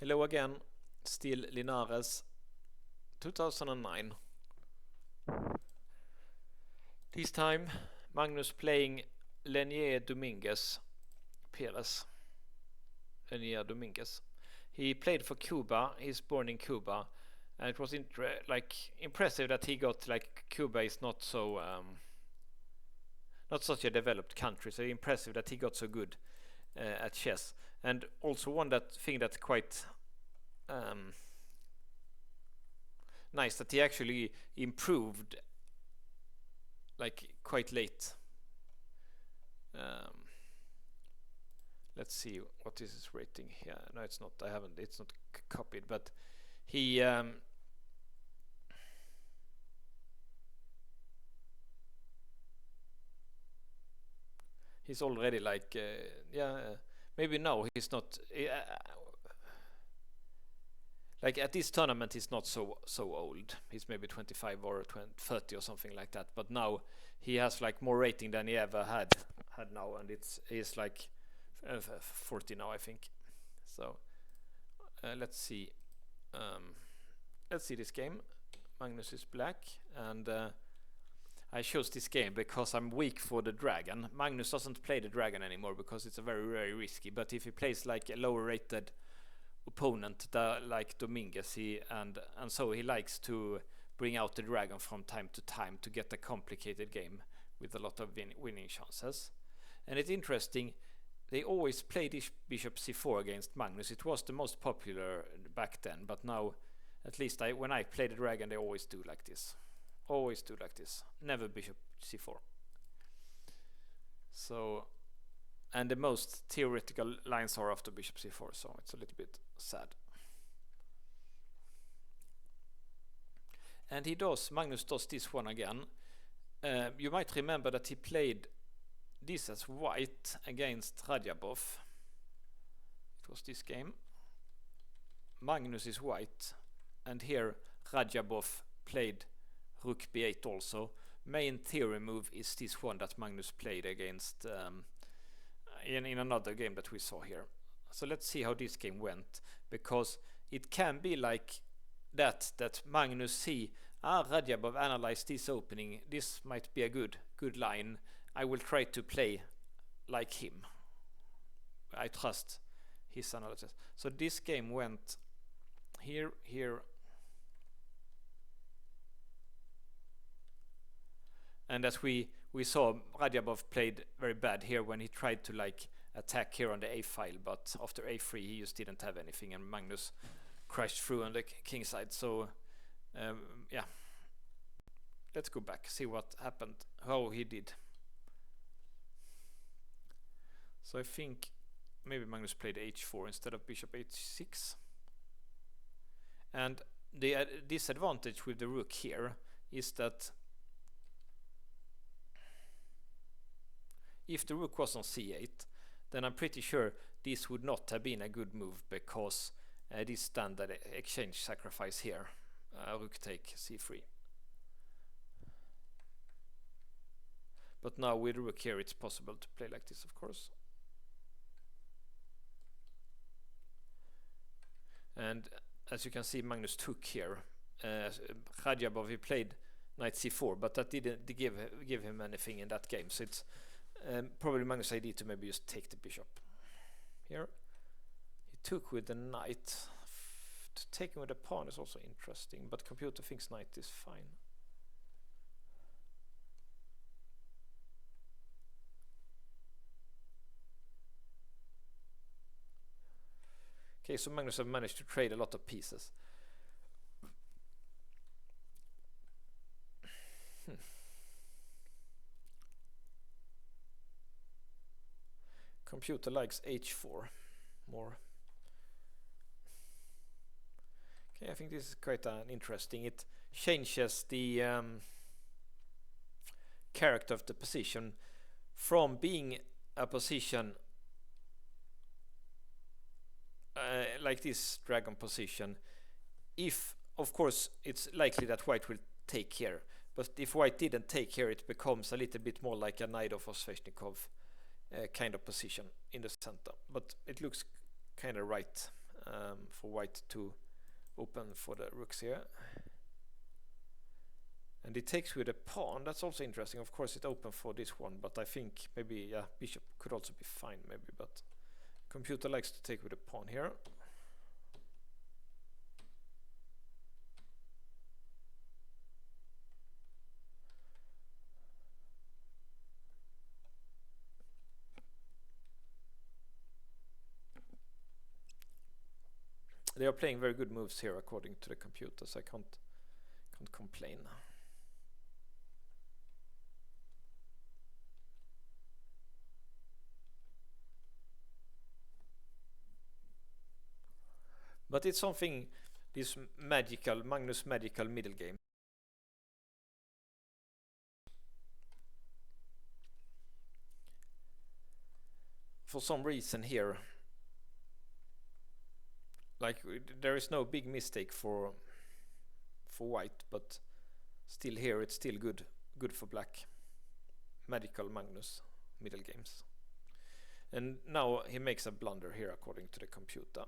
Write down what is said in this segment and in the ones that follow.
Hello again, still Linares, 2009. This time Magnus playing Leinier Dominguez, Perez. Leinier Dominguez. He played for Cuba. He's born in Cuba, and it was impressive that he got Cuba is not so not such a developed country, so impressive that he got so good at chess. And also one thing that's quite nice, that he actually improved quite late. Let's see what is his rating here. No, it's not. I haven't. It's not copied, but he. He's already maybe now he's not at this tournament he's not so old. He's maybe 25 or 30 or something like that, but now he has more rating than he ever had now, and he's 40 now, I think. So let's see this game. Magnus is black, and I chose this game because I'm weak for the dragon. Magnus doesn't play the dragon anymore because it's a very, very risky. But if he plays a lower rated opponent like Dominguez, so he likes to bring out the dragon from time to time to get a complicated game with a lot of winning chances. And it's interesting, they always play this bishop c4 against Magnus. It was the most popular back then, but now, at least when I play the dragon, they always do like this. Never bishop c4. So, and the most theoretical lines are after bishop c4, so it's a little bit sad. And Magnus does this one again. You might remember that he played this as white against Radjabov. It was this game. Magnus is white, and here Radjabov played Rook b8 also. Main theory move is this one that Magnus played against in another game that we saw here. So let's see how this game went, because it can be like that Magnus see Radjabov analyzed this opening. This might be a good line. I will try to play like him. I trust his analysis. So this game went here. And as we saw, Radjabov played very bad here when he tried to attack here on the a file, but after a3 he just didn't have anything, and Magnus crashed through on the king side. So yeah, let's go back, see what happened, how he did. So I think maybe Magnus played h4 instead of bishop h6. And the disadvantage with the rook here is that if the rook was on c8, then I'm pretty sure this would not have been a good move, because this standard exchange sacrifice here, rook take c3. But now with rook here it's possible to play like this, of course. And as you can see, Magnus took here. Radjabov, he played knight c4, but that didn't give him anything in that game. So it's probably Magnus' idea to maybe just take the bishop. Here he took with the knight. Taking with the pawn is also interesting, but computer thinks knight is fine. Okay, so Magnus have managed to trade a lot of pieces. Computer likes h4 more. Okay, I think this is quite interesting. It changes the character of the position from being a position like this dragon position. If, of course, it's likely that white will take here, but if white didn't take here, it becomes a little bit more like a knight of Sveshnikov kind of position in the center. But it looks kind of right for white to open for the rooks here. And it takes with a pawn. That's also interesting. Of course it opened for this one, but I think maybe, yeah, bishop could also be fine maybe, but computer likes to take with a pawn here. They are playing very good moves here according to the computer, so I can't complain. But it's something, this magical, Magnus magical middle game. For some reason here, like there is no big mistake for white, but still here it's still good for black. Magical Magnus middle games. And now he makes a blunder here according to the computer.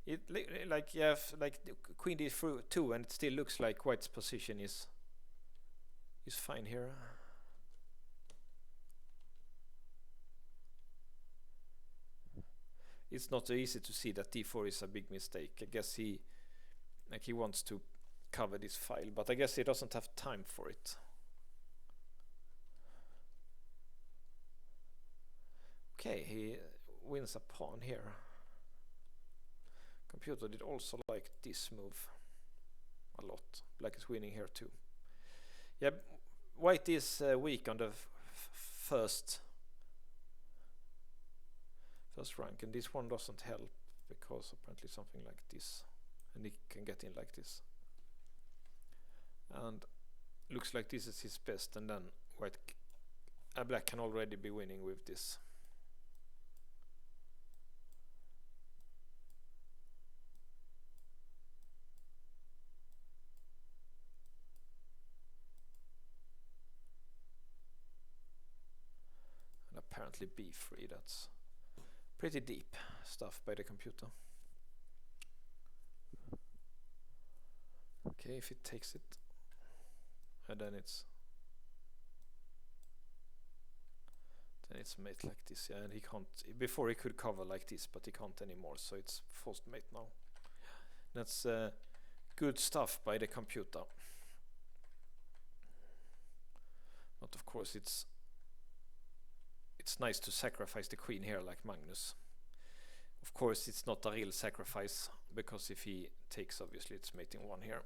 It like you have like queen d2 and it still looks like white's position is fine here. It's not so easy to see that d4 is a big mistake. I guess he wants to cover this file, but I guess he doesn't have time for it. Okay, he wins a pawn here. Computer did also like this move a lot. Black is winning here too. Yeah, white is weak on the first rank, and this one doesn't help because apparently something like this, and he can get in like this, and looks like this is his best, and then black can already be winning with this. And apparently b3, that's pretty deep stuff by the computer. Okay, if it takes it, and then it's mate like this, yeah, and he can't. Before he could cover like this, but he can't anymore, so it's forced mate now. That's good stuff by the computer. But of course it's nice to sacrifice the queen here like Magnus. Of course it's not a real sacrifice, because if he takes, obviously it's mating one here.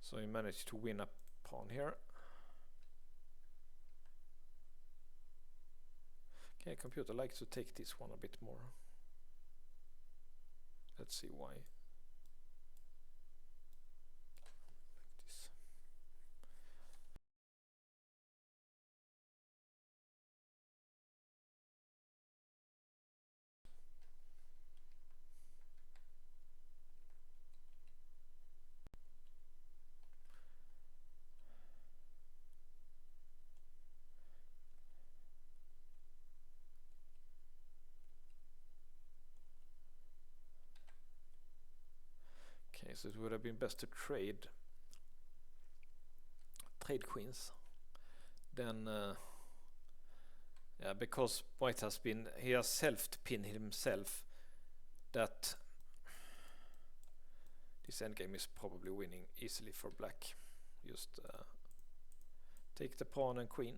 So he managed to win a pawn here. Okay, computer likes to take this one a bit more. Let's see why. Okay, so it would have been best to trade queens. Then yeah, because white he has self-pinned himself that this endgame is probably winning easily for black. Just take the pawn and queen.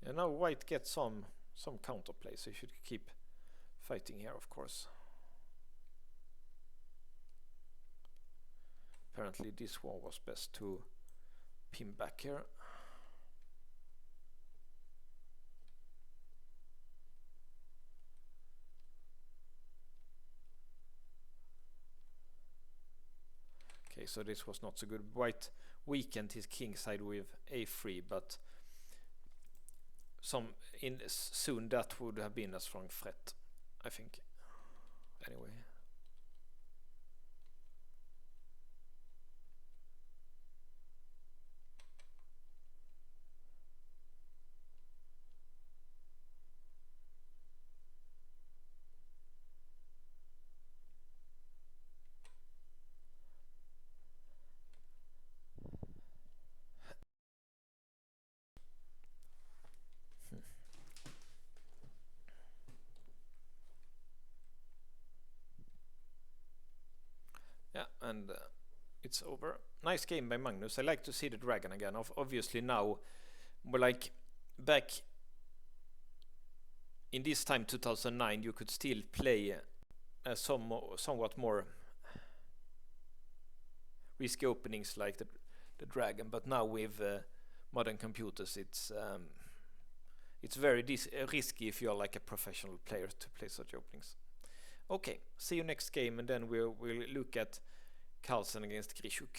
And now white gets some counterplay, so you should keep fighting here, of course. Apparently this one was best to pin back here. Okay, so this was not so good. White weakened his kingside with a3, but soon that would have been a strong threat, I think. Anyway. Yeah, and it's over. Nice game by Magnus. I like to see the dragon again. Obviously now, but like back in this time 2009, you could still play somewhat more risky openings like the dragon, but now with modern computers, it's very risky if you're like a professional player to play such openings. Okay, see you next game, and then we'll look at Carlsen against Grishuk.